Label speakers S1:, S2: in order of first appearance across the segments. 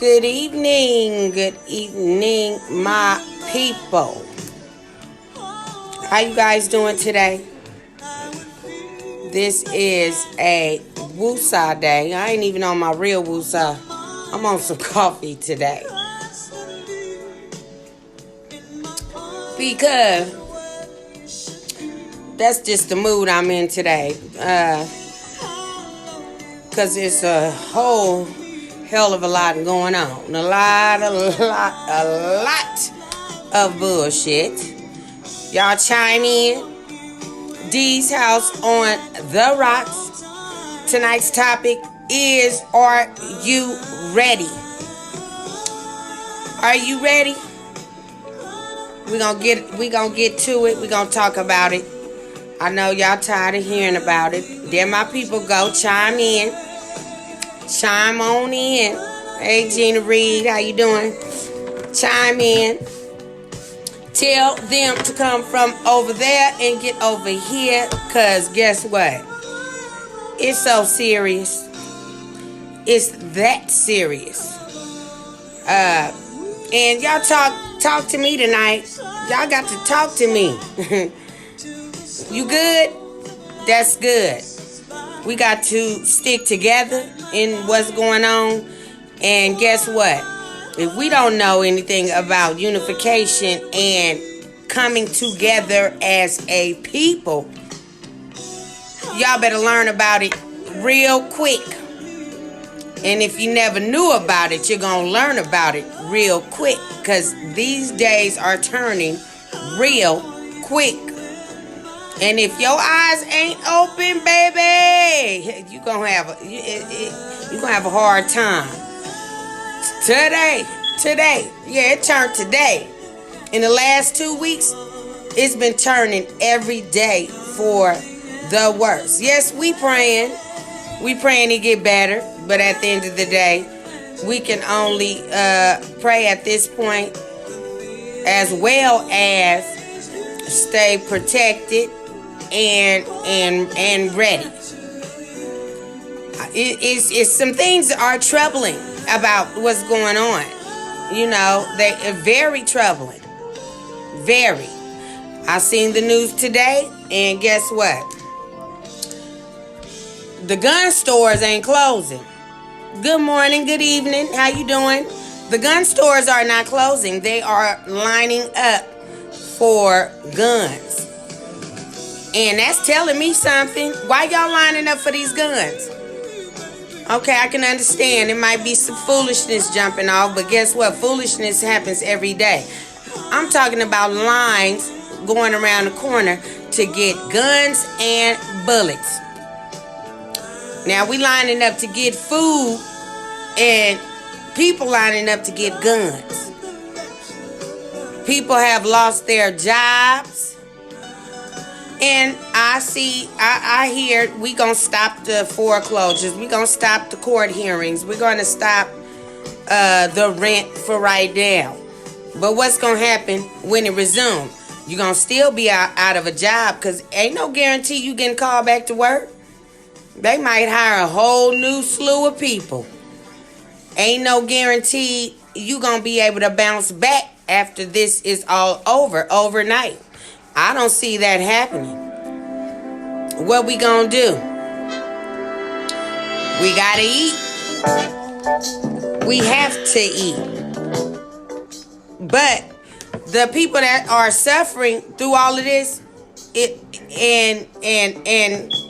S1: Good evening, my people. How you guys doing today? This is a woosah day. I ain't even on my real woosah. I'm on some coffee today. Because that's just the mood I'm in today. Because it's a whole hell of a lot going on. A lot of bullshit. Y'all chime in. DEES house on the rocks. Tonight's topic is, are you ready? Are you ready? We gonna get to it. We gonna talk about it. I know y'all tired of hearing about it. There my people go. Chime in. Chime on in. Hey, Gina Reed, how you doing? Chime in. Tell them to come from over there and get over here. Because guess what? It's so serious. It's that serious. And y'all talk to me tonight. Y'all got to talk to me. You good? That's good. We got to stick together in what's going on. And guess what? If we don't know anything about unification and coming together as a people, y'all better learn about it real quick. And if you never knew about it, you're going to learn about it real quick. Because these days are turning real quick. And if your eyes ain't open, baby, you're going to have a hard time. Today. Yeah, it turned today. In the last 2 weeks, it's been turning every day for the worse. Yes, we praying. We praying to get better. But at the end of the day, we can only pray at this point, as well as stay protected and ready. It's some things that are troubling about what's going on. You know, they are very troubling. Very. I seen the news today, and guess what? The gun stores ain't closing. Good morning, good evening. How you doing? The gun stores are not closing. They are lining up for guns. And that's telling me something. Why y'all lining up for these guns? Okay, I can understand. It might be some foolishness jumping off, but guess what? Foolishness happens every day. I'm talking about lines going around the corner to get guns and bullets. Now we lining up to get food and people lining up to get guns. People have lost their jobs. And I hear we gonna stop the foreclosures. We gonna stop the court hearings. We're gonna stop the rent for right now. But what's gonna happen when it resumes? You're gonna still be out of a job because ain't no guarantee you getting called back to work. They might hire a whole new slew of people. Ain't no guarantee you gonna be able to bounce back after this is all over overnight. I don't see that happening. What we gonna do? We gotta eat. We have to eat. But the people that are suffering through all of this, and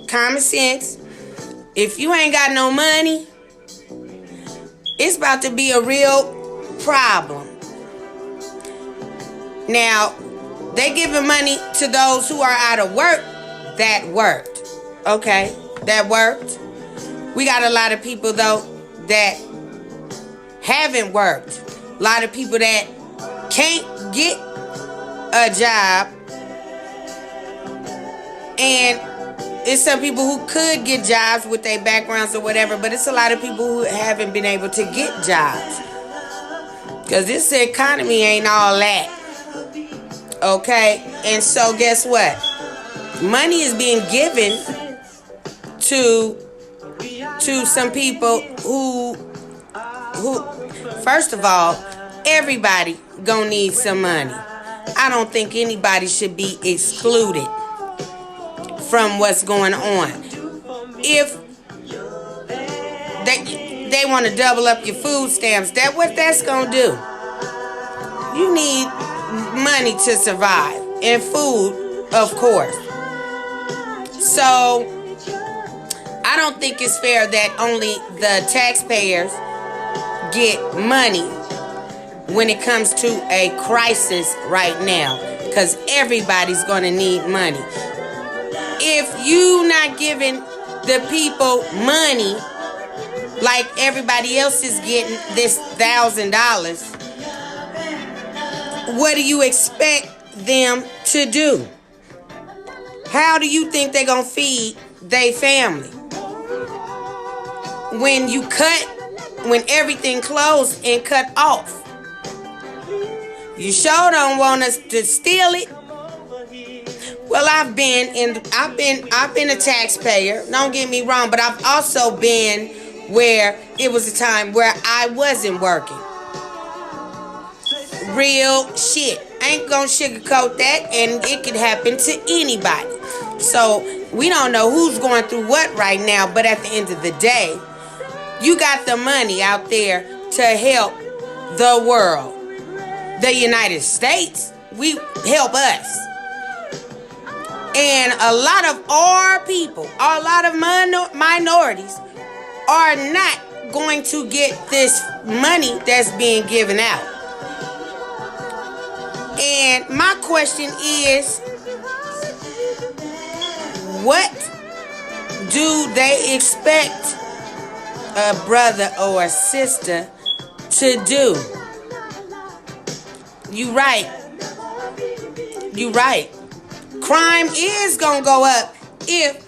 S1: common sense, if you ain't got no money, it's about to be a real problem. Now, they giving money to those who are out of work. That worked. Okay, that worked. We got a lot of people, though, that haven't worked. A lot of people that can't get a job. And it's some people who could get jobs with their backgrounds or whatever, but it's a lot of people who haven't been able to get jobs. Because this economy ain't all that. Okay, and so guess what? Money is being given to some people who First of all, everybody gonna need some money. I don't think anybody should be excluded from what's going on. If they want to double up your food stamps, what that's gonna do? You need money to survive, and food, of course. So I don't think it's fair that only the taxpayers get money when it comes to a crisis right now, because everybody's going to need money. If you not giving the people money like everybody else is getting this $1,000, what do you expect them to do? How do you think they're going to feed their family? When everything closed and cut off. You sure don't want us to steal it. Well, I've been a taxpayer. Don't get me wrong, but I've also been where it was a time where I wasn't working. Real shit. I ain't gonna sugarcoat that, and it could happen to anybody. So we don't know who's going through what right now, but at the end of the day, you got the money out there to help the world. The United States, we help us. And a lot of our people, a lot of minorities are not going to get this money that's being given out. And my question is, what do they expect a brother or a sister to do? You right. Crime is gonna go up if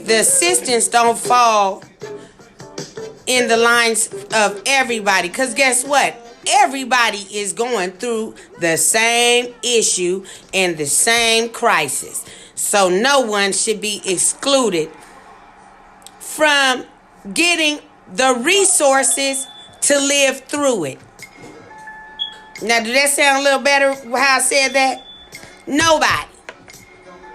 S1: the assistance don't fall in the lines of everybody. Because guess what? Everybody is going through the same issue and the same crisis. So no one should be excluded from getting the resources to live through it. Now, did that sound a little better how I said that? Nobody.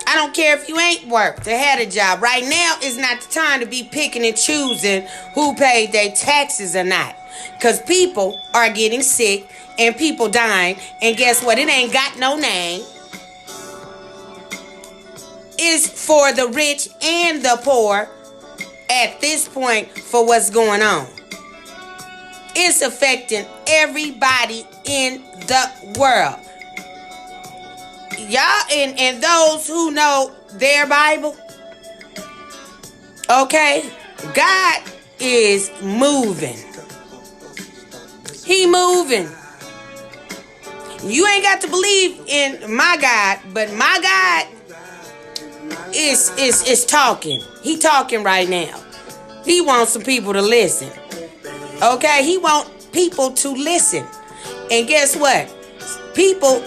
S1: I don't care if you ain't worked or had a job. Right now is not the time to be picking and choosing who paid their taxes or not. Because people are getting sick and people dying. And guess what? It ain't got no name. It's for the rich and the poor at this point for what's going on. It's affecting everybody in the world. Y'all and those who know their Bible, okay, God is moving. He moving. You ain't got to believe in my God, but my God is talking. He talking right now. He wants some people to listen. Okay, he want people to listen. And guess what? People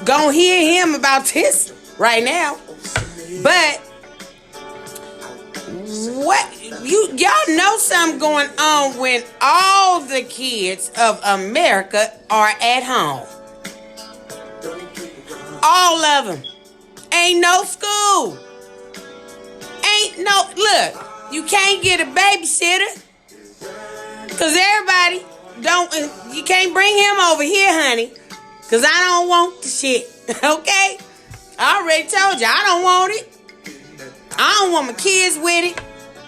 S1: gonna hear him about this right now. But y'all know something going on when all the kids of America are at home. All of them. Ain't no school. Look, you can't get a babysitter. Because everybody you can't bring him over here, honey. Because I don't want the shit. Okay? I already told you, I don't want it. I don't want my kids with it.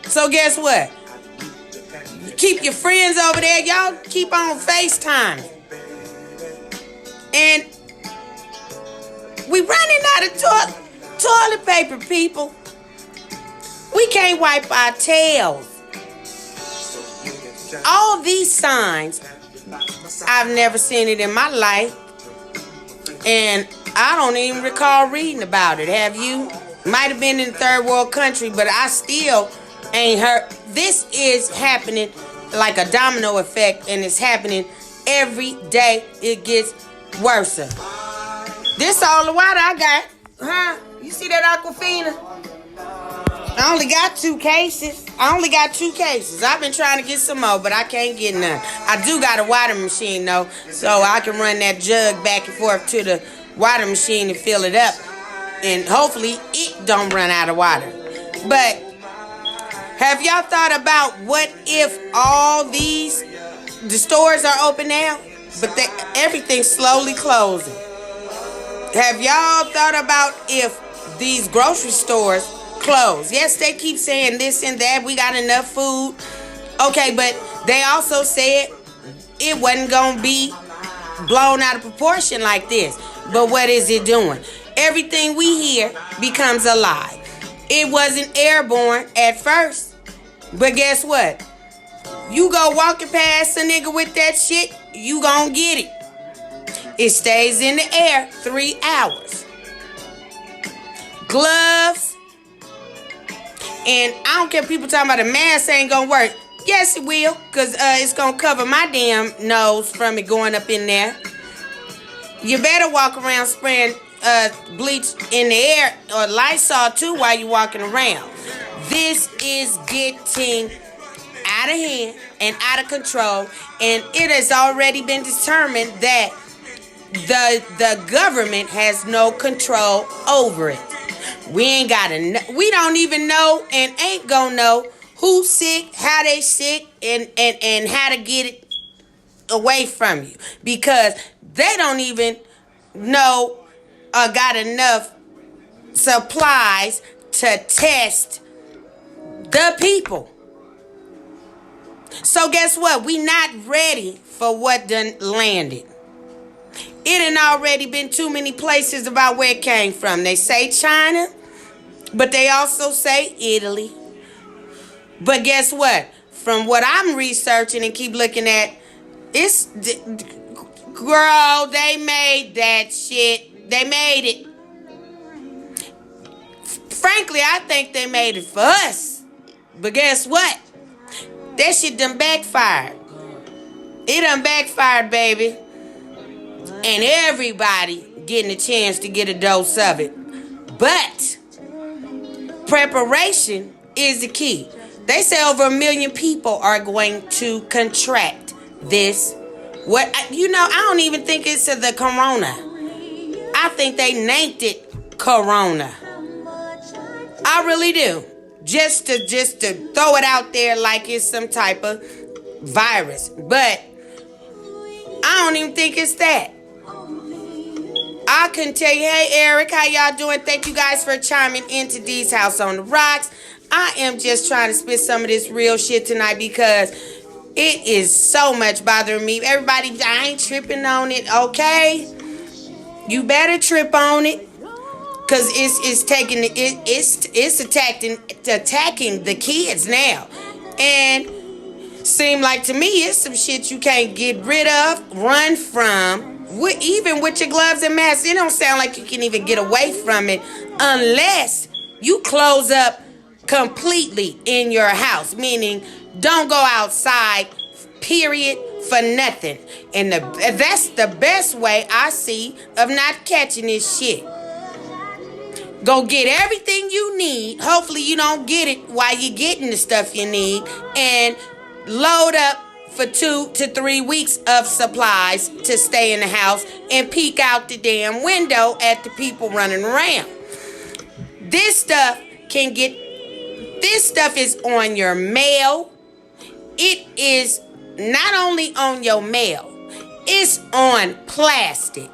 S1: So guess what? You keep your friends over there. Y'all keep on FaceTime. And we running out of toilet paper, people. We can't wipe our tails. All these signs, I've never seen it in my life. And I don't even recall reading about it. Have you? Might have been in a third world country, but I still ain't heard. This is happening like a domino effect, and it's happening every day. It gets worse. This all the water I got. Huh? You see that Aquafina? I only got 2 cases. I've been trying to get some more, but I can't get none. I do got a water machine though, so I can run that jug back and forth to the water machine and fill it up, and hopefully it don't run out of water. But have y'all thought about what if all the stores are open now, but everything's slowly closing? Have y'all thought about if these grocery stores close? Yes, they keep saying this and that. We got enough food. Okay, but they also said it wasn't going to be blown out of proportion like this. But what is it doing? Everything we hear becomes a lie. It wasn't airborne at first. But guess what? You go walking past a nigga with that shit, you gonna get it. It stays in the air 3 hours. Gloves. And I don't care if people talking about a mask ain't gonna work. Yes, it will, because it's gonna cover my damn nose from it going up in there. You better walk around spraying bleach in the air or Lysol too while you're walking around. This is getting out of hand and out of control, and it has already been determined that the government has no control over it. We don't even know and ain't gonna know who's sick, how they sick, and how to get it away from you, because they don't even know or got enough supplies to test the people. So guess what? We not ready for what done landed. It ain't already been too many places about where it came from. They say China, but they also say Italy. But guess what? From what I'm researching and keep looking at, girl, they made that shit. They made it. Frankly, I think they made it for us. But guess what? That shit done backfired. It done backfired, baby. And everybody getting a chance to get a dose of it. But preparation is the key. They say over 1 million people are going to contract this. I don't even think it's the corona. I think they named it corona. I really do. Just to throw it out there like it's some type of virus. But I don't even think it's that. I can tell you, hey Eric, how y'all doing? Thank you guys for chiming into Dee's House on the Rocks. I am just trying to spit some of this real shit tonight because it is so much bothering me. Everybody, I ain't tripping on it, okay? You better trip on it. Cause it's attacking the kids now, and seem like to me it's some shit you can't get rid of, run from. Even with your gloves and masks, it don't sound like you can even get away from it unless you close up completely in your house. Meaning, don't go outside. Period. For nothing. And that's the best way I see of not catching this shit. Go get everything you need. Hopefully you don't get it while you're getting the stuff you need. And load up for 2 to 3 weeks of supplies to stay in the house and peek out the damn window at the people running around. This stuff is on your mail. It is not only on your mail, it's on plastic.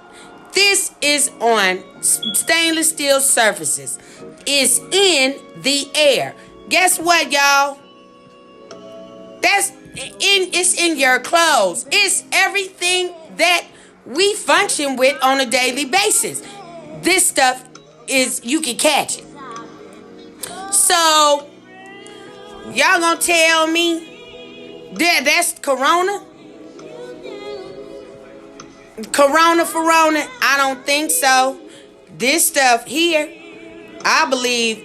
S1: This is on stainless steel surfaces. It's in the air. Guess what, y'all? It's in your clothes. It's everything that we function with on a daily basis. This stuff you can catch it. So, y'all gonna tell me that's corona? Corona? I don't think so. This stuff here, I believe,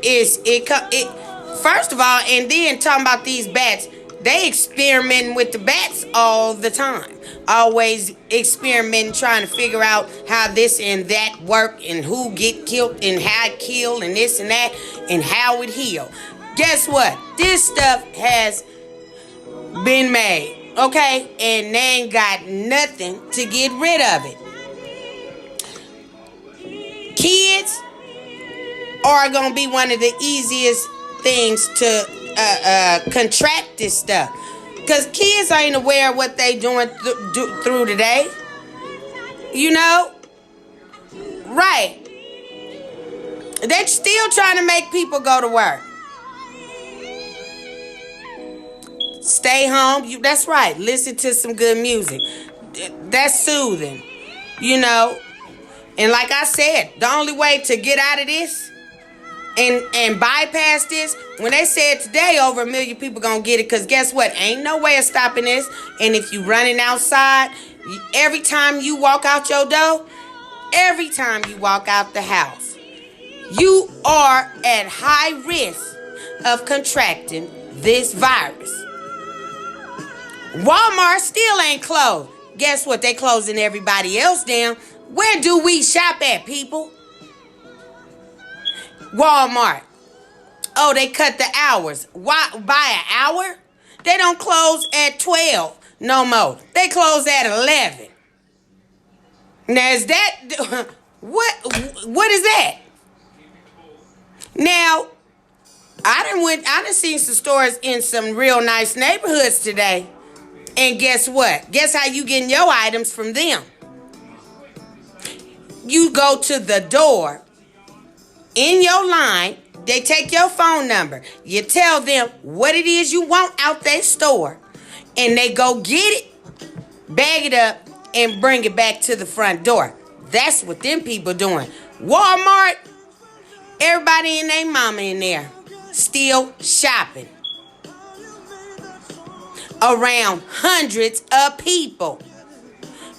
S1: it. First of all, and then talking about these bats, They experimenting with the bats all the time. Always experimenting, trying to figure out how this and that work and who get killed and how it killed and this and that and how it heal. Guess what? This stuff has been made, okay? And they ain't got nothing to get rid of it. Kids are going to be one of the easiest things to contract this stuff. Because kids ain't aware of what they doing through today. You know? Right. They're still trying to make people go to work. Stay home. That's right. Listen to some good music. That's soothing. You know? And like I said, the only way to get out of this and bypass this, when they said today over 1 million people gonna get it, because guess what? Ain't no way of stopping this. And if you running outside, every time you walk out your door, every time you walk out the house, you are at high risk of contracting this virus. Walmart still ain't closed. Guess what? They closing everybody else down. Where do we shop at, people? Walmart. Oh, they cut the hours. Why? By an hour? They don't close at 12 no more. They close at 11. Now, is that... What is that? Now, I done seen some stores in some real nice neighborhoods today. And guess what? Guess how you getting your items from them? You go to the door. In your line, they take your phone number. You tell them what it is you want out their store. And they go get it, bag it up, and bring it back to the front door. That's what them people doing. Walmart, everybody and their mama in there still shopping. Around hundreds of people.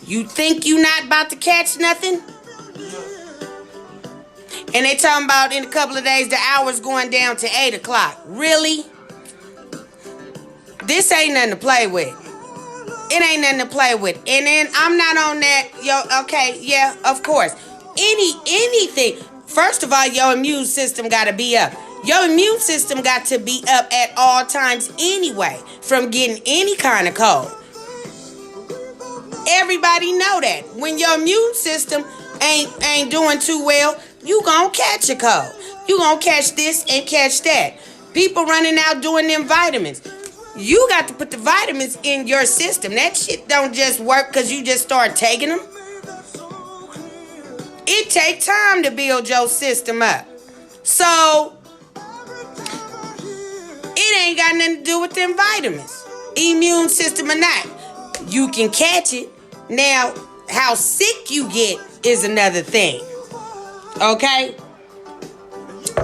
S1: You think you not about to catch nothing? And they talking about in a couple of days the hours going down to 8 o'clock. Really? This ain't nothing to play with. It ain't nothing to play with. And then I'm not on that. Okay, yeah, of course. Anything. First of all, your immune system got to be up. Your immune system got to be up at all times anyway from getting any kind of cold. Everybody know that. When your immune system ain't doing too well, you gonna catch a cold. You gonna catch this and catch that. People running out doing them vitamins. You got to put the vitamins in your system. That shit don't just work because you just start taking them. It take time to build your system up. So, it ain't got nothing to do with them vitamins. Immune system or not. You can catch it. Now, how sick you get is another thing. Okay?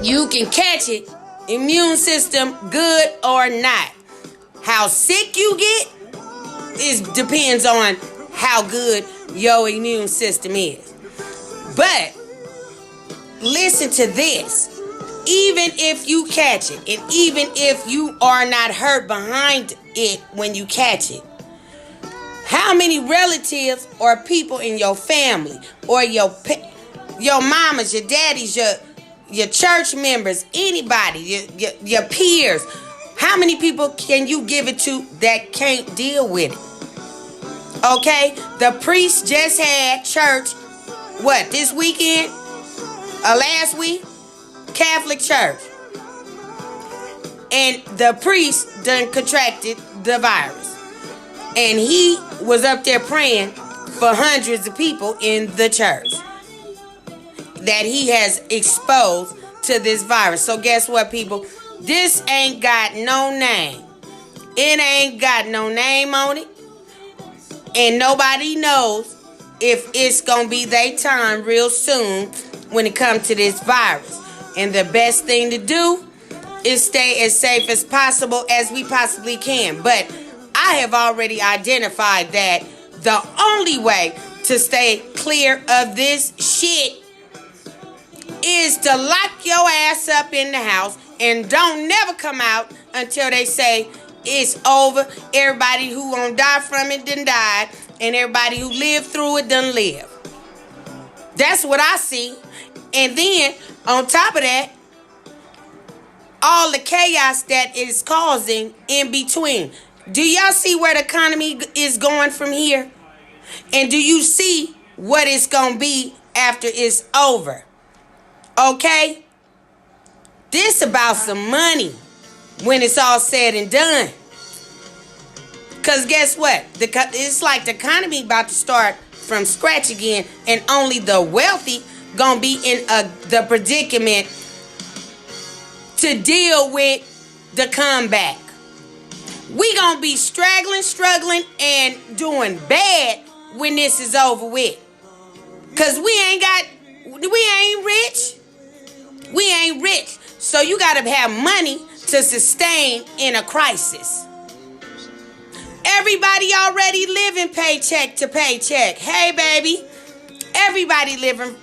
S1: You can catch it. Immune system, good or not. How sick you get depends on how good your immune system is. But listen to this. Even if you catch it, and even if you are not hurt behind it when you catch it, how many relatives or people in your family or your mamas, your daddies, your church members, anybody, your peers, how many people can you give it to that can't deal with it? Okay? The priest just had church, this weekend? Last week? Catholic church. And the priest done contracted the virus. And he was up there praying for hundreds of people in the church that he has exposed to this virus. So guess what, people? This ain't got no name. It ain't got no name on it. And nobody knows if it's going to be their time real soon when it comes to this virus. And the best thing to do is stay as safe as possible as we possibly can. But I have already identified that the only way to stay clear of this shit is to lock your ass up in the house and don't never come out until they say it's over. Everybody who won't die from it done died, and everybody who lived through it done live. That's what I see. And then on top of that, all the chaos that is causing in between. Do y'all see where the economy is going from here? And do you see what it's going to be after it's over? Okay? This about some money when it's all said and done. Because guess what? It's like the economy about to start from scratch again, and only the wealthy going to be in the predicament to deal with the comeback. We gonna be struggling, and doing bad when this is over with. Cause we ain't rich. We ain't rich. So you gotta have money to sustain in a crisis. Everybody already living paycheck to paycheck. Hey baby, everybody living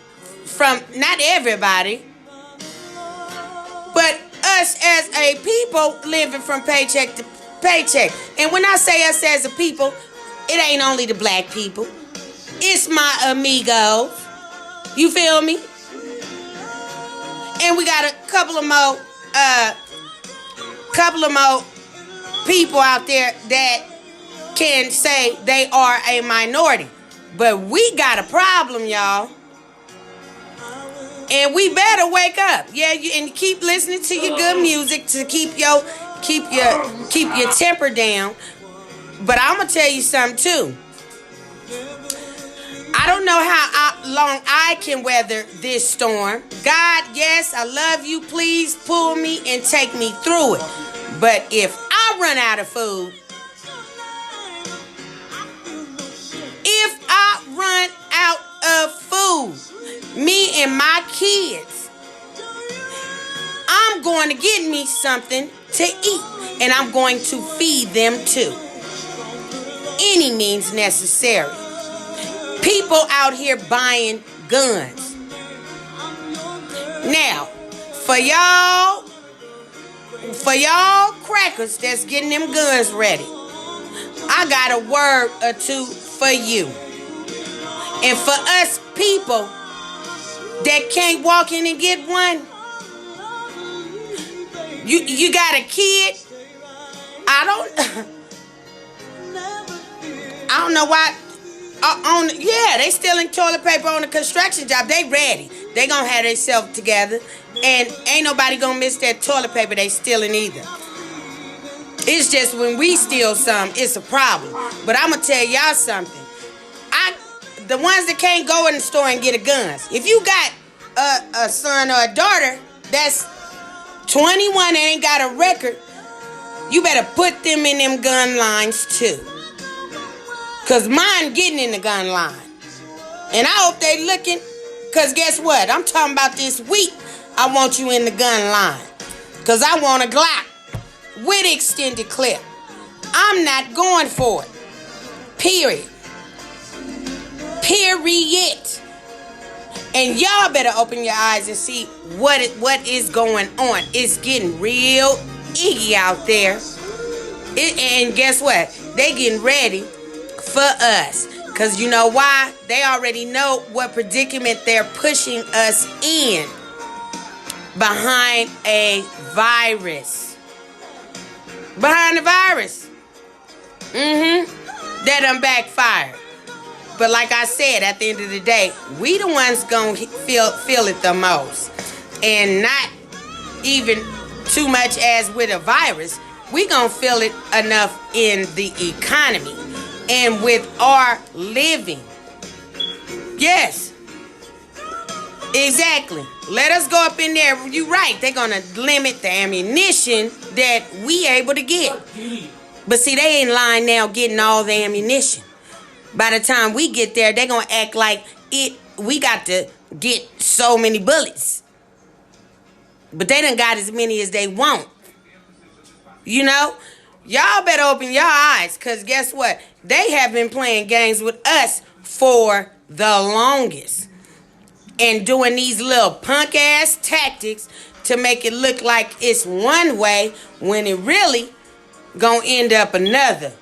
S1: from, not everybody, but us as a people living from paycheck to paycheck. And when I say us as a people, it ain't only the black people. It's my amigos. You feel me? And we got a couple of more people out there that can say they are a minority. But we got a problem, y'all. And we better wake up. Yeah, and keep listening to your good music to keep your temper down. But I'm gonna tell you something too. I don't know how long I can weather this storm. God, yes, I love you. Please pull me and take me through it. But if I run out of food, me and my kids, I'm going to get me something to eat, and I'm going to feed them too. Any means necessary. People out here buying guns. Now, for y'all crackers that's getting them guns ready, I got a word or two for you. And for us people that can't walk in and get one, you got a kid. I don't know why. They stealing toilet paper on the construction job. They ready. They gonna have themselves together, and ain't nobody gonna miss that toilet paper they stealing either. It's just when we steal some, it's a problem. But I'm gonna tell y'all something. The ones that can't go in the store and get a guns. If you got a son or a daughter that's 21 and ain't got a record, you better put them in them gun lines too. Cause mine getting in the gun line. And I hope they looking. Cause guess what? I'm talking about this week. I want you in the gun line. Cause I want a Glock with extended clip. I'm not going for it. Period. And y'all better open your eyes and see what is going on. It's getting real iggy out there. And guess what? They getting ready for us. Because you know why? They already know what predicament they're pushing us in. Behind a virus. Behind a virus. That done backfired. But like I said, at the end of the day, we the ones gonna feel it the most. And not even too much as with a virus. We gonna feel it enough in the economy and with our living. Yes. Exactly. Let us go up in there. You're right. They're gonna limit the ammunition that we able to get. But see, they ain't lying now getting all the ammunition. By the time we get there, they're going to act like we got to get so many bullets. But they done got as many as they want. You know? Y'all better open your eyes, because guess what? They have been playing games with us for the longest. And doing these little punk-ass tactics to make it look like it's one way when it really gonna end up another.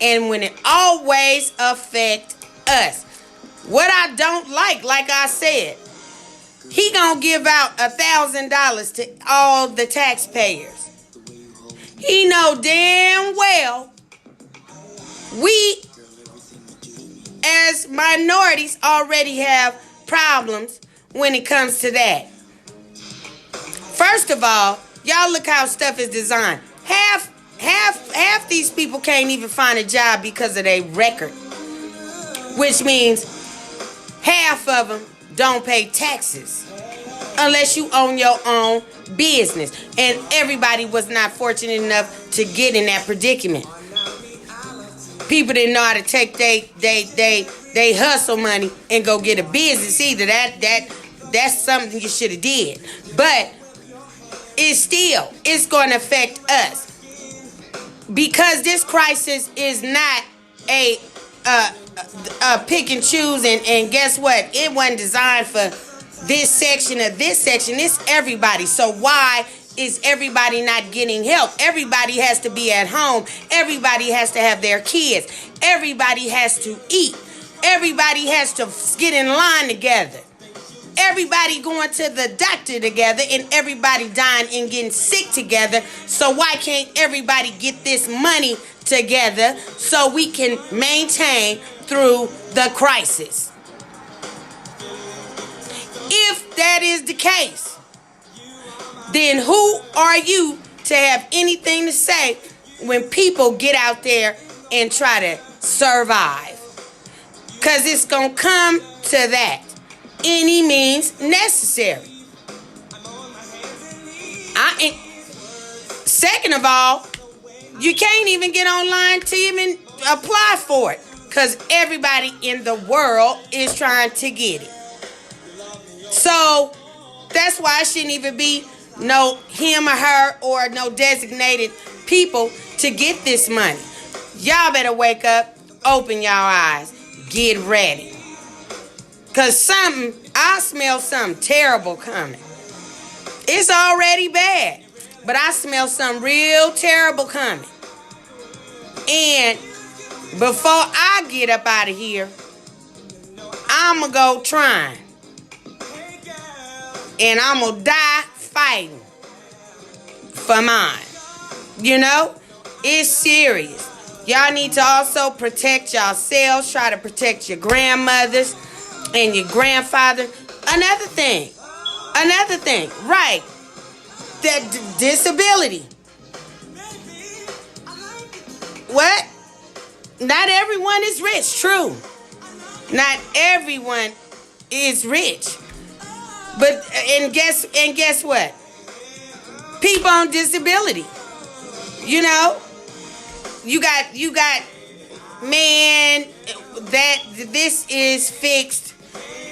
S1: And when it always affect us. What I don't like I said, he gonna give out $1,000 to all the taxpayers. He know damn well we as minorities already have problems when it comes to that. First of all, y'all look how stuff is designed. Half these people can't even find a job because of their record, which means half of them don't pay taxes unless you own your own business. And everybody was not fortunate enough to get in that predicament. People didn't know how to take they hustle money and go get a business either. That's something you should have did. But it's going to affect us. Because this crisis is not a pick and choose, and guess what? It wasn't designed for this section or this section. It's everybody. So why is everybody not getting help? Everybody has to be at home. Everybody has to have their kids. Everybody has to eat. Everybody has to get in line together. Everybody going to the doctor together, and everybody dying and getting sick together. So why can't everybody get this money together so we can maintain through the crisis? If that is the case, then who are you to have anything to say when people get out there and try to survive? Because it's going to come to that. Any means necessary. Second of all, you can't even get online to even apply for it because everybody in the world is trying to get it. So that's why it shouldn't even be no him or her or no designated people to get this money. Y'all better wake up, open y'all eyes, get ready. Because I smell something terrible coming. It's already bad, but I smell something real terrible coming. And before I get up out of here, I'm going to go trying. And I'm going to die fighting for mine. You know, it's serious. Y'all need to also protect yourselves. Try to protect your grandmothers and your grandfather. Another thing, right? That disability. What? Not everyone is rich, true. Not everyone is rich. But and guess what? People on disability. You know, you got man, that this is fixed.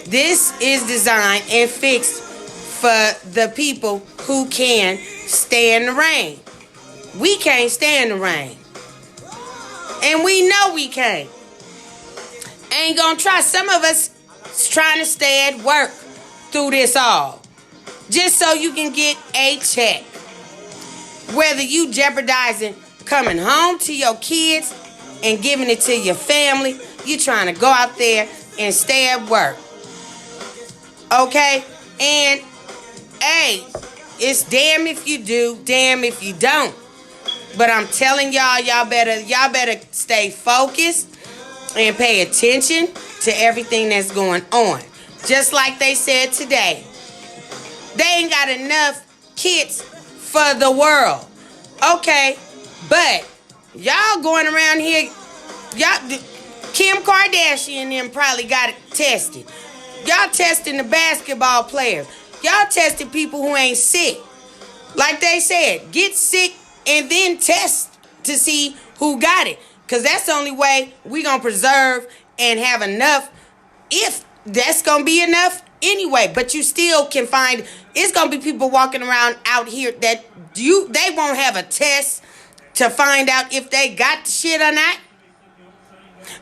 S1: This is designed and fixed for the people who can stand the rain. We can't stand the rain. And we know we can't. Ain't gonna try. Some of us is trying to stay at work through this all. Just so you can get a check. Whether you jeopardizing coming home to your kids and giving it to your family, you trying to go out there and stay at work. Okay? And, hey, it's damn if you do, damn if you don't. But I'm telling y'all better stay focused and pay attention to everything that's going on. Just like they said today. They ain't got enough kits for the world. Okay, but y'all going around here, Kim Kardashian and them probably got it tested. Y'all testing the basketball players. Y'all testing people who ain't sick. Like they said, get sick and then test to see who got it. Because that's the only way we going to preserve and have enough, if that's going to be enough anyway. But you still can find, it's going to be people walking around out here that they won't have a test to find out if they got the shit or not.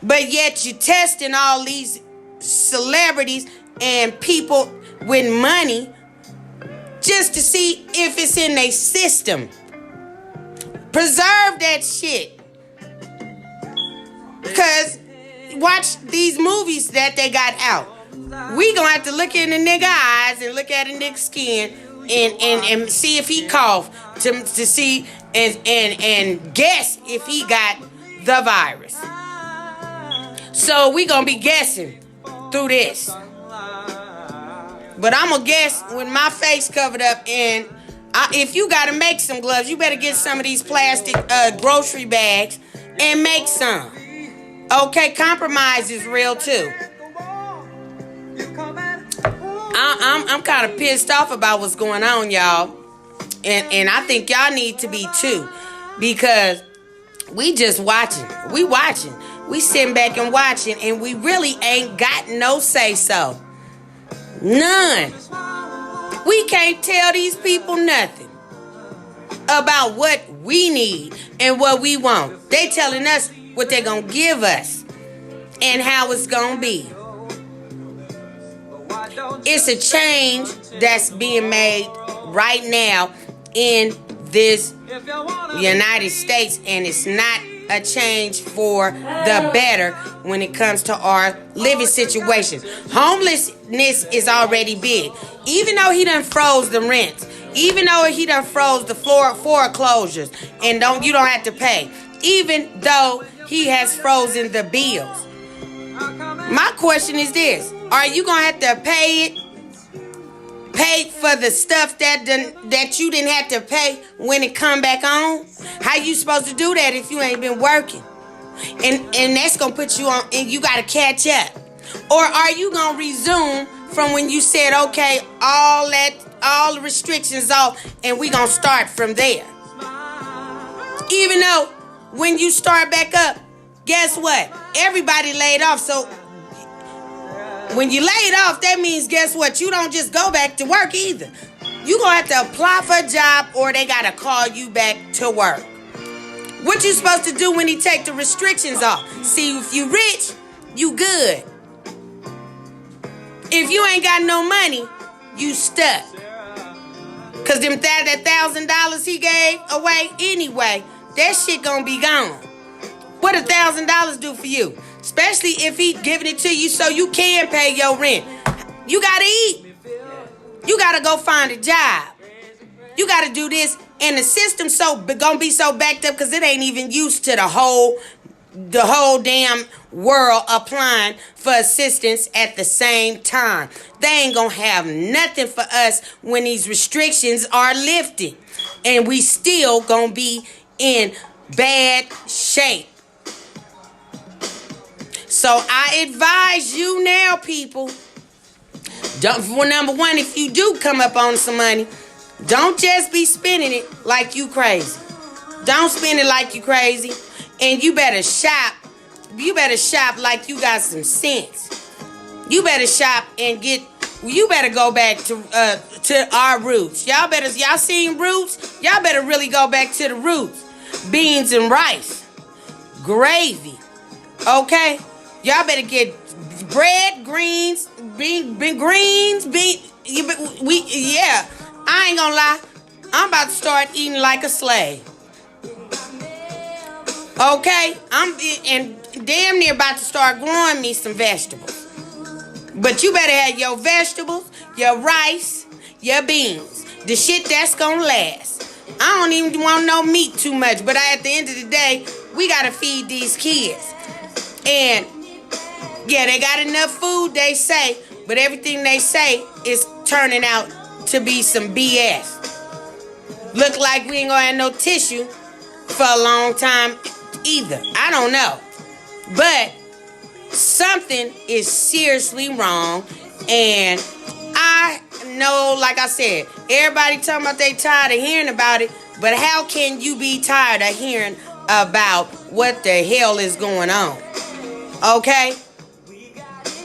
S1: But yet you testing all these celebrities and people with money just to see if it's in their system. Preserve that shit. Because watch these movies that they got out. We gonna have to look in the nigga eyes and look at the nigga skin and see if he cough to see and guess if he got the virus. So we gonna be guessing through this. But I'm gonna guess with my face covered up, and if you gotta make some gloves, you better get some of these plastic grocery bags and make some. Okay, compromise is real too. I'm kind of pissed off about what's going on, y'all. And I think y'all need to be too. Because we just watching. We watching. We sitting back and watching, and we really ain't got no say-so. None. We can't tell these people nothing about what we need and what we want. They telling us what they're going to give us and how it's going to be. It's a change that's being made right now in this United States, and it's not a change for the better when it comes to our living situations. Homelessness is already big. Even though he done froze the rent, even though he done froze the foreclosures, and you don't have to pay, even though he has frozen the bills. My question is this: are you gonna have to pay for the stuff that you didn't have to pay when it come back on? How you supposed to do that if you ain't been working? And that's gonna put you on, and you gotta catch up. Or are you gonna resume from when you said, okay, all the restrictions off, and we gonna start from there? Even though when you start back up, guess what? Everybody laid off. So when you laid off, that means, guess what? You don't just go back to work either. You gonna have to apply for a job, or they gotta call you back to work. What you supposed to do when he take the restrictions off? See, if you rich, you good. If you ain't got no money, you stuck. Cause that $1,000 he gave away anyway, that shit gonna be gone. What $1,000 do for you? Especially if he giving it to you so you can pay your rent. You gotta eat. You gotta go find a job. You gotta do this, and the system's gonna be so backed up because it ain't even used to the whole damn world applying for assistance at the same time. They ain't gonna have nothing for us when these restrictions are lifted, and we still gonna be in bad shape. So I advise you now, people. Number one, if you do come up on some money, don't just be spending it like you crazy. Don't spend it like you crazy. And you better shop. You better shop like you got some sense. You better shop and you better go back to our roots. Y'all seen roots? Y'all better really go back to the roots. Beans and rice. Gravy. Okay? Y'all better get bread, greens, yeah. I ain't gonna lie. I'm about to start eating like a slave. Okay? I'm damn near about to start growing me some vegetables. But you better have your vegetables, your rice, your beans. The shit that's gonna last. I don't even want no meat too much, but at the end of the day, we gotta feed these kids. And yeah, they got enough food, they say, but everything they say is turning out to be some BS. Look like we ain't gonna have no tissue for a long time either. I don't know. But something is seriously wrong, and I know, like I said, everybody talking about they tired of hearing about it, but how can you be tired of hearing about what the hell is going on? Okay?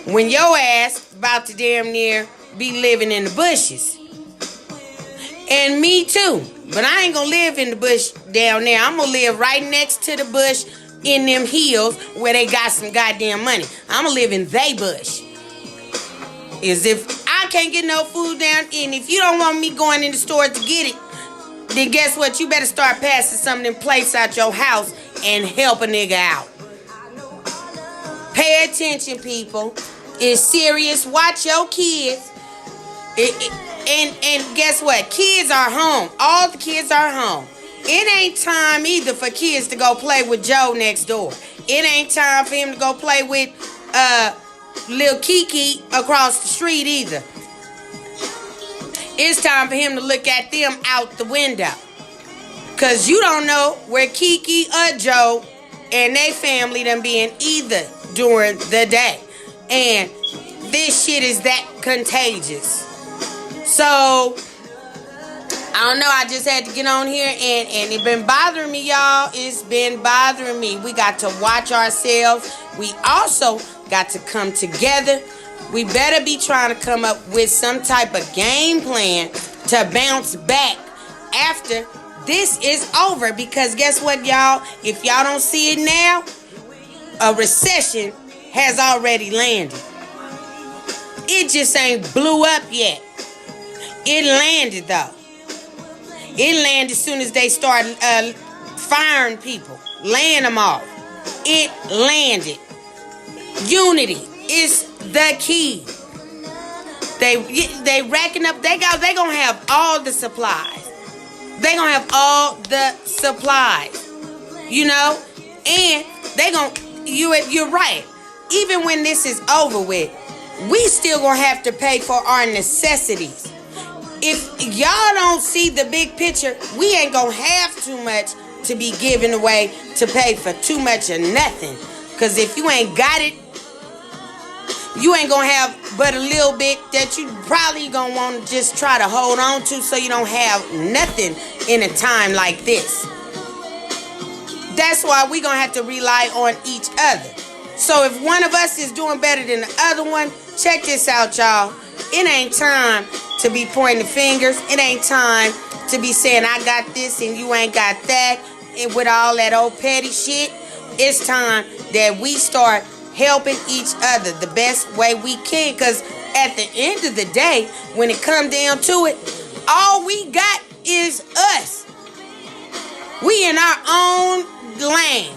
S1: When your ass about to damn near be living in the bushes. And me too. But I ain't gonna live in the bush down there. I'm gonna live right next to the bush in them hills where they got some goddamn money. I'm gonna live in they bush. As if I can't get no food down, and if you don't want me going in the store to get it, then guess what? You better start passing some of them plates out your house and help a nigga out. Pay attention, people. It's serious. Watch your kids. And guess what? Kids are home. All the kids are home. It ain't time either for kids to go play with Joe next door. It ain't time for him to go play with Lil Kiki across the street either. It's time for him to look at them out the window. Because you don't know where Kiki or Joe and their family done been either during the day. And this shit is that contagious. So, I don't know. I just had to get on here and it been bothering me, y'all. It's been bothering me. We got to watch ourselves. We also got to come together. We better be trying to come up with some type of game plan to bounce back after this is over. Because guess what, y'all? If y'all don't see it now, a recession has already landed. It just ain't blew up yet. It landed, though. It landed as soon as they started firing people, laying them off. It landed. Unity is the key. They racking up. They gonna have all the supplies. They gonna have all the supplies. You know, and they gonna. You're right. Even when this is over with, we still gonna have to pay for our necessities. If y'all don't see the big picture, we ain't gonna have too much to be giving away to pay for too much of nothing. Because if you ain't got it, you ain't gonna have but a little bit that you probably gonna want to just try to hold on to so you don't have nothing in a time like this. That's why we gonna have to rely on each other. So if one of us is doing better than the other one, check this out, y'all. It ain't time to be pointing fingers. It ain't time to be saying I got this and you ain't got that, and with all that old petty shit. It's time that we start helping each other the best way we can, because at the end of the day, when it comes down to it, all we got is us. We in our own lane.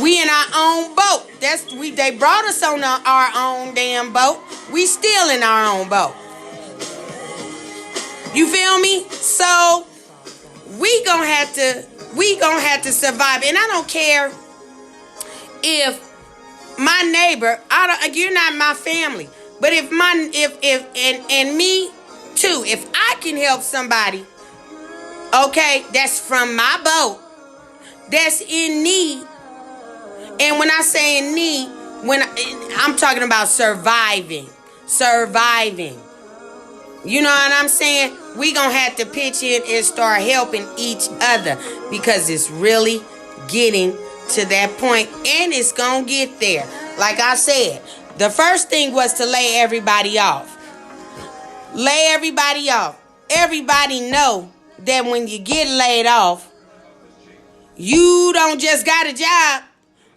S1: We in our own boat. They brought us on our own damn boat. We still in our own boat. You feel me? So we gonna have to survive. And I don't care if my neighbor, you're not my family, but if me too, if I can help somebody, okay, that's from my boat, that's in need. And when I say in need, I'm talking about surviving. You know what I'm saying? We gonna have to pitch in and start helping each other, because it's really getting to that point, and it's gonna get there. Like I said, the first thing was to lay everybody off. Lay everybody off. Everybody know that when you get laid off, you don't just got a job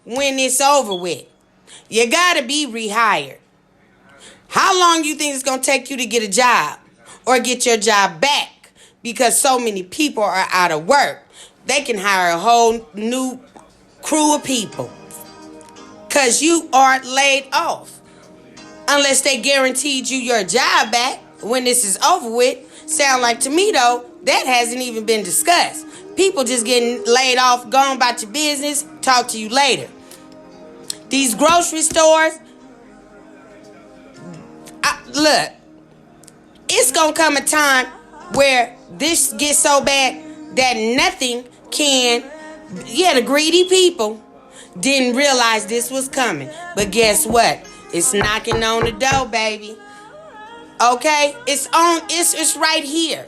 S1: when it's over with. You gotta be rehired. How long you think it's gonna take you to get a job or get your job back? Because so many people are out of work. They can hire a whole new crew of people because you are laid off. Unless they guaranteed you your job back when this is over with. Sound like to me though, that hasn't even been discussed. People just getting laid off, going about your business, talk to you later. These grocery stores, look, it's going to come a time where this gets so bad that nothing can. Yeah, the greedy people didn't realize this was coming. But guess what? It's knocking on the door, baby. Okay? It's right here.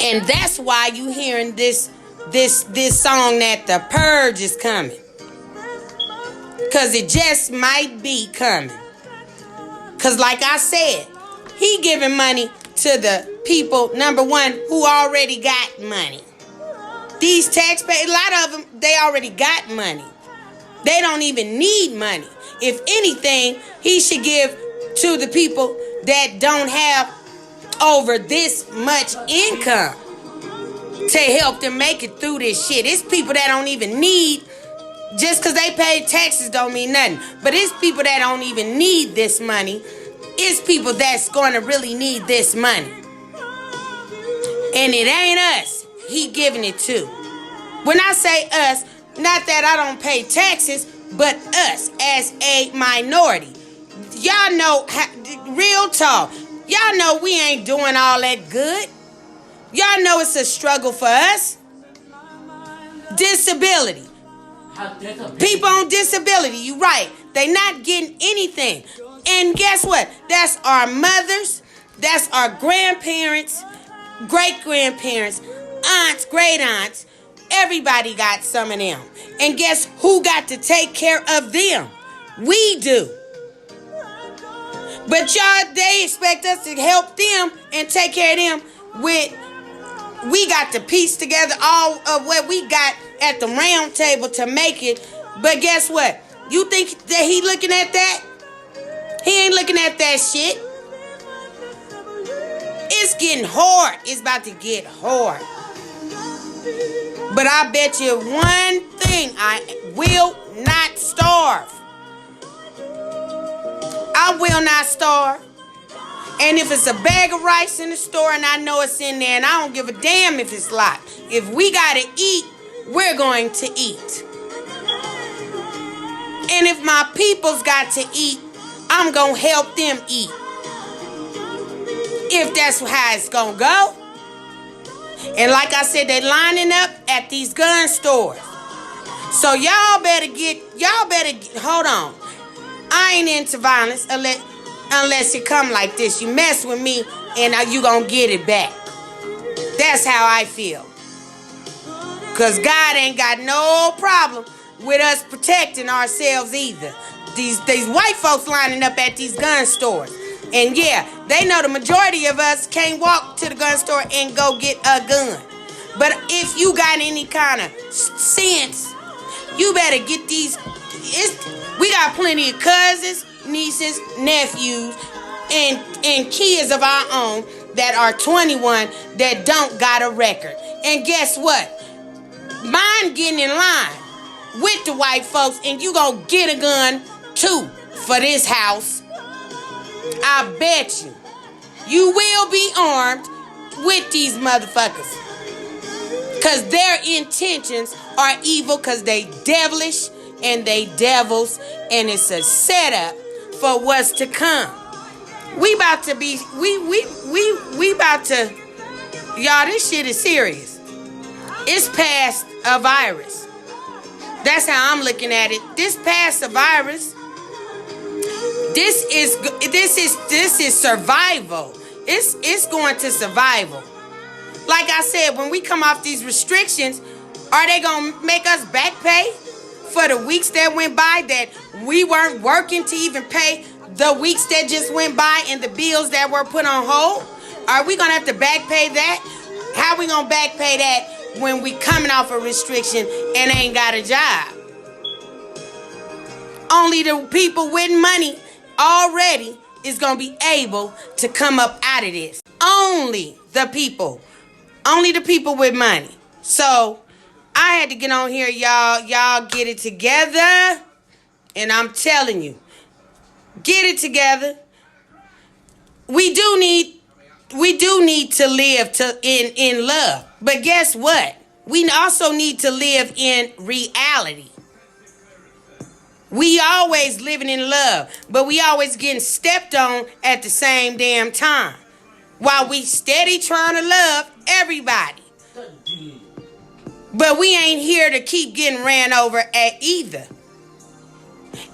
S1: And that's why you hearing this song that the purge is coming. Because it just might be coming. Because like I said, he giving money to the people, number one, who already got money. These taxpayers, a lot of them, they already got money. They don't even need money. If anything, he should give to the people that don't have over this much income to help them make it through this shit. It's people that don't even need, just because they pay taxes don't mean nothing. But it's people that don't even need this money. It's people that's going to really need this money. And it ain't us he giving it to. When I say us, not that I don't pay taxes, but us as a minority. Y'all know, real talk, y'all know we ain't doing all that good. Y'all know it's a struggle for us. Disability. People on disability, you right. They not getting anything. And guess what? That's our mothers. That's our grandparents, great-grandparents, aunts, great-aunts. Everybody got some of them. And guess who got to take care of them? We do. But y'all, they expect us to help them and take care of them with... We got to piece together all of what we got at the round table to make it. But guess what? You think that he looking at that? He ain't looking at that shit. It's getting hard. It's about to get hard. But I bet you one thing, I will not starve. I will not starve. And if it's a bag of rice in the store and I know it's in there and I don't give a damn if it's locked. If we gotta eat, we're going to eat. And if my people's got to eat, I'm gonna help them eat. If that's how it's gonna go. And like I said, they're lining up at these gun stores. So y'all better hold on. I ain't into violence unless it come like this. You mess with me and you gonna get it back. That's how I feel. Because God ain't got no problem with us protecting ourselves either. These white folks lining up at these gun stores. And yeah, they know the majority of us can't walk to the gun store and go get a gun. But if you got any kind of sense, you better get these. We got plenty of cousins, nieces, nephews, and kids of our own that are 21 that don't got a record. And guess what? Mine getting in line with the white folks, and you gonna get a gun too for this house. I bet you. You will be armed with these motherfuckers. Because their intentions are evil, because they devilish and they devils, and it's a setup for what's to come. We about to, y'all, this shit is serious. It's past a virus. That's how I'm looking at it. This past a virus. This is survival. It's going to survival. Like I said, when we come off these restrictions, are they gonna make us back pay for the weeks that went by that we weren't working to even pay the weeks that just went by and the bills that were put on hold? Are we gonna have to back pay that? How we gonna back pay that when we coming off a restriction and ain't got a job? Only the people with money already is going to be able to come up out of this. Only the people with money. So I had to get on here, y'all get it together. And I'm telling you, get it together. We do need to live in love. But guess what? We also need to live in reality. We always living in love, but we always getting stepped on at the same damn time. While we steady trying to love everybody. But we ain't here to keep getting ran over at either.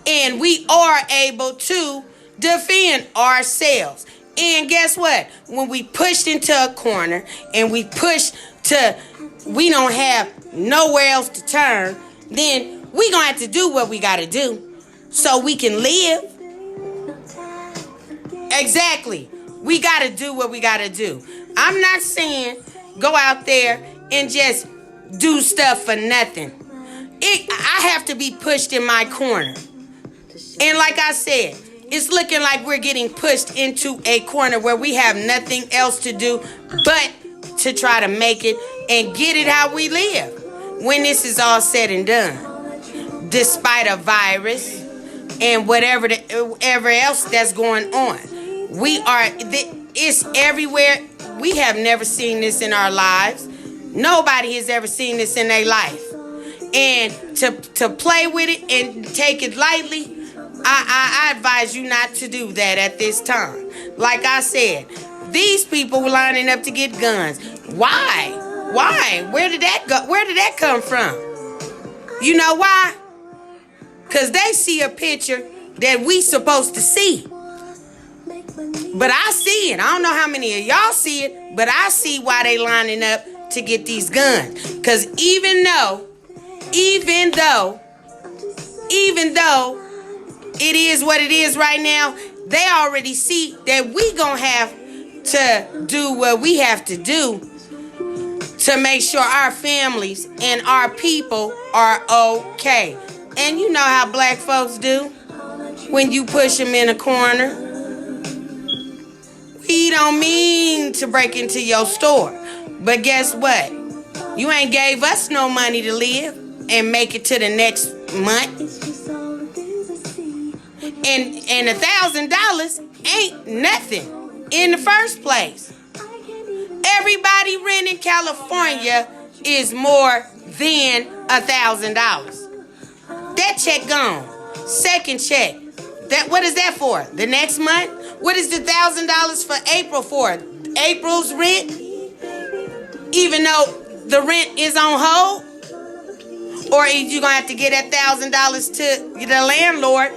S1: And we are able to defend ourselves. And guess what? When we pushed into a corner and we we don't have nowhere else to turn, then we gonna have to do what we gotta do so we can live. Exactly. We gotta do what we gotta do. I'm not saying go out there and just do stuff for nothing. I have to be pushed in my corner. And like I said, It's looking like we're getting pushed into a corner where we have nothing else to do but to try to make it and get it how we live when this is all said and done. Despite a virus and whatever else that's going on. It's everywhere. We have never seen this in our lives. Nobody has ever seen this in their life. And to play with it and take it lightly, I advise you not to do that at this time. Like I said, these people were lining up to get guns. Why? Where did that go? Where did that come from? You know why? Because they see a picture that we supposed to see. But I see it. I don't know how many of y'all see it, but I see why they lining up to get these guns. Because even though it is what it is right now, they already see that we gonna have to do what we have to do to make sure our families and our people are okay. And you know how black folks do when you push them in a corner. We don't mean to break into your store, but guess what? You ain't gave us no money to live and make it to the next month. And $1,000 ain't nothing in the first place. Everybody rent in California is more than $1,000. That check gone. Second check. What is that for? The next month? What is the $1,000 for April for? April's rent? Even though the rent is on hold? Or you're going to have to get that $1,000 to the landlord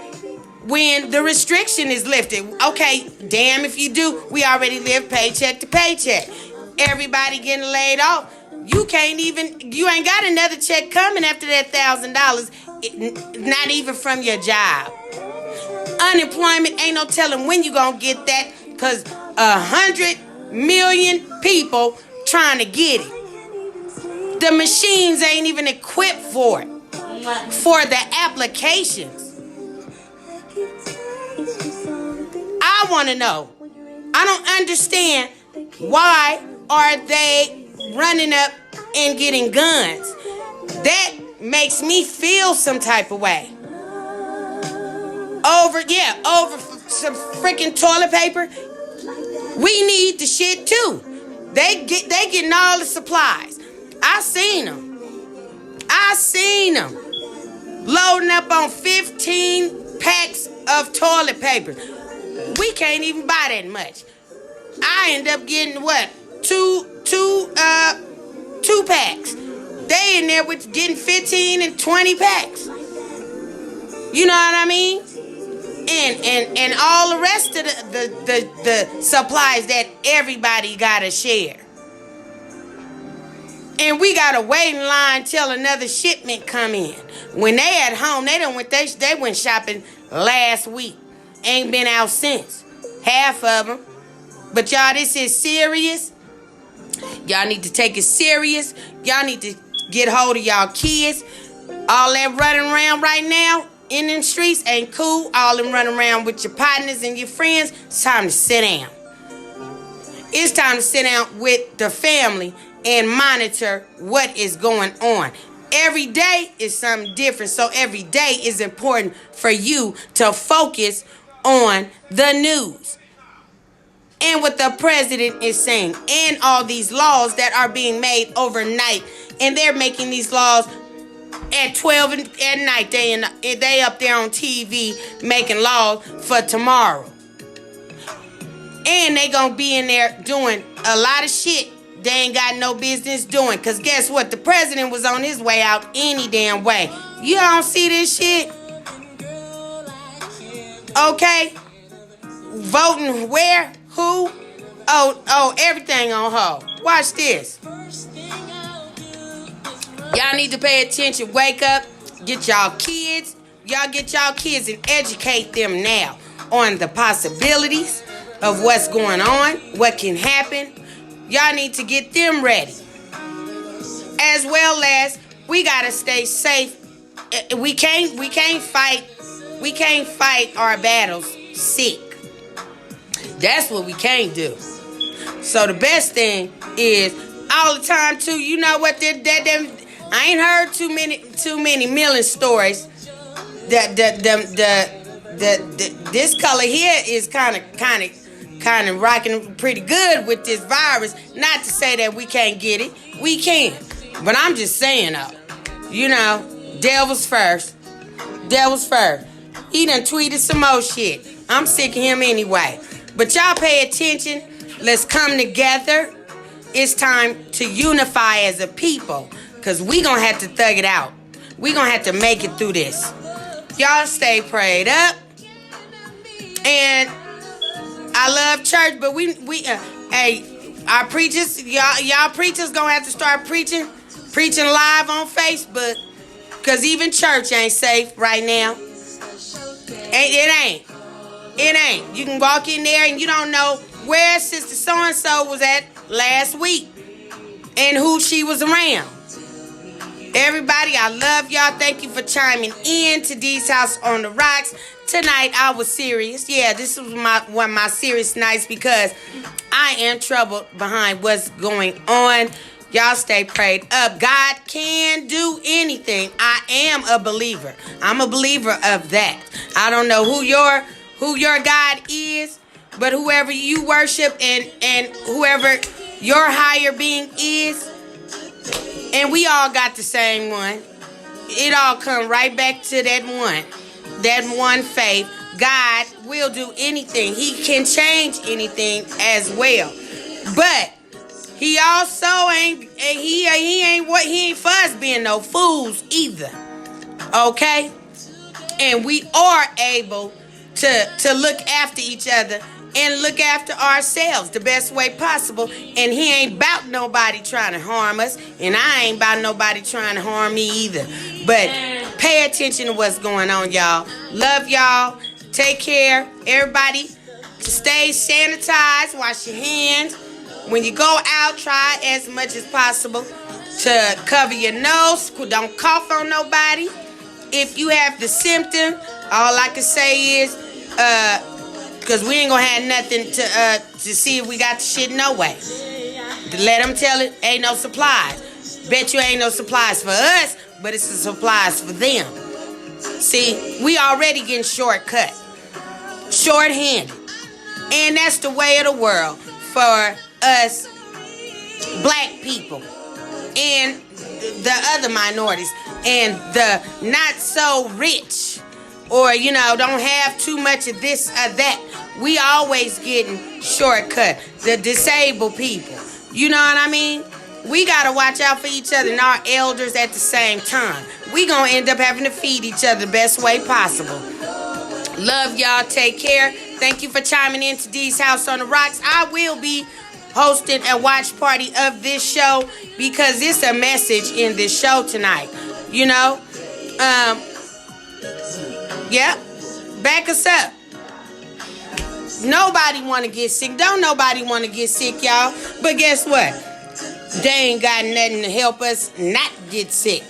S1: when the restriction is lifted. Okay, damn if you do. We already live paycheck to paycheck. Everybody getting laid off. You ain't got another check coming after that $1,000. Not even from your job. Unemployment, ain't no telling when you gonna get that, because 100 million people trying to get it. The machines ain't even equipped for it, for the applications. I want to know. I don't understand, why are they running up and getting guns? That makes me feel some type of way. Over some freaking toilet paper. We need the shit too. They getting all the supplies. I seen them loading up on 15 packs of toilet paper. We can't even buy that much. I end up getting what? Two packs. They in there with getting 15 and 20 packs. You know what I mean? And all the rest of the supplies that everybody gotta share. And we gotta wait in line till another shipment come in. When they at home, they went shopping last week. Ain't been out since. Half of them. But y'all, this is serious. Y'all need to take it serious. Y'all need to get hold of y'all kids. All that running around right now in them streets ain't cool. All them running around with your partners and your friends. It's time to sit down. It's time to sit down with the family and monitor what is going on. Every day is something different. So every day is important for you to focus on the news and what the president is saying and all these laws that are being made overnight. And they're making these laws at 12 at night. They up there on TV making laws for tomorrow. And they gonna be in there doing a lot of shit they ain't got no business doing. Because guess what? The president was on his way out any damn way. You don't see this shit? Okay? Voting where? Who? Oh, everything on hold. Watch this. Y'all need to pay attention. Wake up. Get y'all kids. Y'all get y'all kids and educate them now on the possibilities of what's going on, what can happen. Y'all need to get them ready. As well as we gotta stay safe. We can't fight our battles sick. That's what we can't do. So the best thing is all the time too. You know what? I ain't heard too many million stories. This color here is kind of rocking pretty good with this virus. Not to say that we can't get it. We can. But I'm just saying though. You know, devil's first. Devil's first. He done tweeted some more shit. I'm sick of him anyway. But y'all pay attention. Let's come together. It's time to unify as a people. Because we going to have to thug it out. We going to have to make it through this. Y'all stay prayed up. And I love church, but hey, our preachers, y'all preachers going to have to start preaching live on Facebook. Because even church ain't safe right now. It ain't. You can walk in there and you don't know where Sister So-and-so was at last week and who she was around. Everybody, I love y'all. Thank you for chiming in to DEES House on the Rocks. Tonight, I was serious. Yeah, this was one of my serious nights because I am troubled behind what's going on. Y'all stay prayed up. God can do anything. I am a believer. I'm a believer of that. I don't know who your God is, but whoever you worship and whoever your higher being is, and we all got the same one. It all come right back to that one faith. God will do anything. He can change anything as well. But he also ain't for us being no fools either. Okay? And we are able to look after each other and look after ourselves the best way possible. And he ain't about nobody trying to harm us. And I ain't about nobody trying to harm me either. But pay attention to what's going on, y'all. Love y'all. Take care. Everybody, stay sanitized. Wash your hands. When you go out, try as much as possible to cover your nose. Don't cough on nobody. If you have the symptom, all I can say is, because we ain't gonna have nothing to see if we got the shit no way. To let them tell it, ain't no supplies. Bet you ain't no supplies for us, but it's the supplies for them. See, we already getting shorthanded. And that's the way of the world for us black people and the other minorities and the not so rich or, don't have too much of this or that. We always getting shortcut. The disabled people. You know what I mean? We got to watch out for each other and our elders at the same time. We going to end up having to feed each other the best way possible. Love y'all. Take care. Thank you for chiming in to DEES House on the Rocks. I will be hosting a watch party of this show because it's a message in this show tonight. Yeah, back us up. Nobody want to get sick. Don't nobody want to get sick, y'all. But guess what? They ain't got nothing to help us not get sick.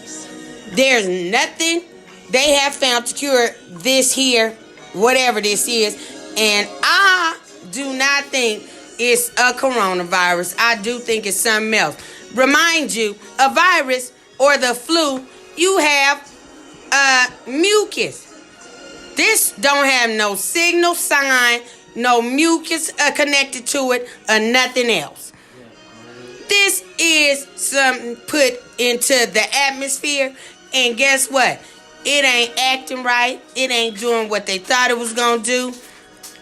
S1: There's nothing they have found to cure this here, whatever this is. And I do not think it's a coronavirus. I do think it's something else. Remind you, a virus or the flu, you have mucus. This don't have no signal sign, no mucus connected to it, or nothing else. This is something put into the atmosphere, and guess what? It ain't acting right. It ain't doing what they thought it was gonna do.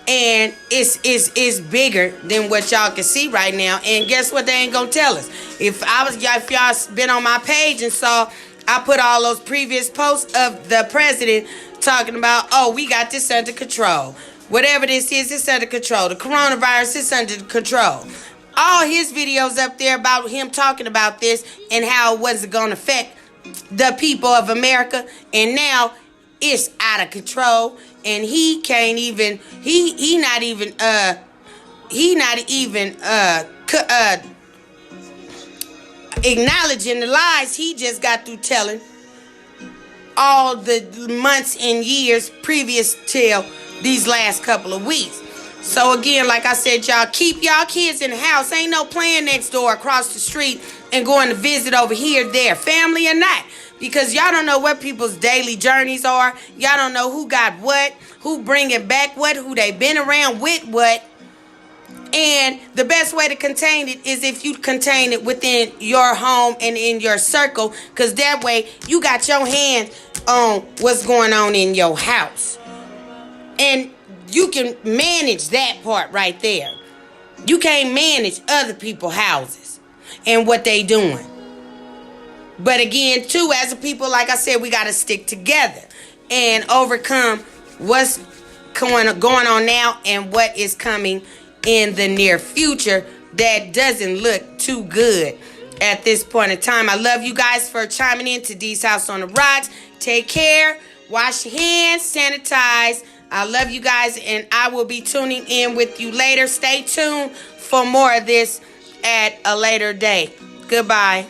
S1: And it's bigger than what y'all can see right now. And guess what? They ain't gonna tell us. If y'all been on my page and saw, I put all those previous posts of the president talking about, oh, we got this under control. Whatever this is, it's under control. The coronavirus is under control. All his videos up there about him talking about this and how it wasn't gonna affect the people of America. And now it's out of control. And he can't even, he not even acknowledging the lies he just got through telling all the months and years previous till these last couple of weeks. So again, like I said, y'all, keep y'all kids in the house. Ain't no playing next door, across the street, and going to visit over here, there, family or not. Because y'all don't know what people's daily journeys are. Y'all don't know who got what, who bringing back what, who they been around with what. And the best way to contain it is if you contain it within your home and in your circle. Because that way you got your hands on what's going on in your house. And you can manage that part right there. You can't manage other people's houses and what they doing. But again, too, as a people, like I said, we got to stick together and overcome what's going on now and what is coming in the near future that doesn't look too good at this point in time. I love you guys for chiming in to DEES House on the Rocks. Take care. Wash your hands. Sanitize. I love you guys, and I will be tuning in with you later. Stay tuned for more of this at a later date. Goodbye.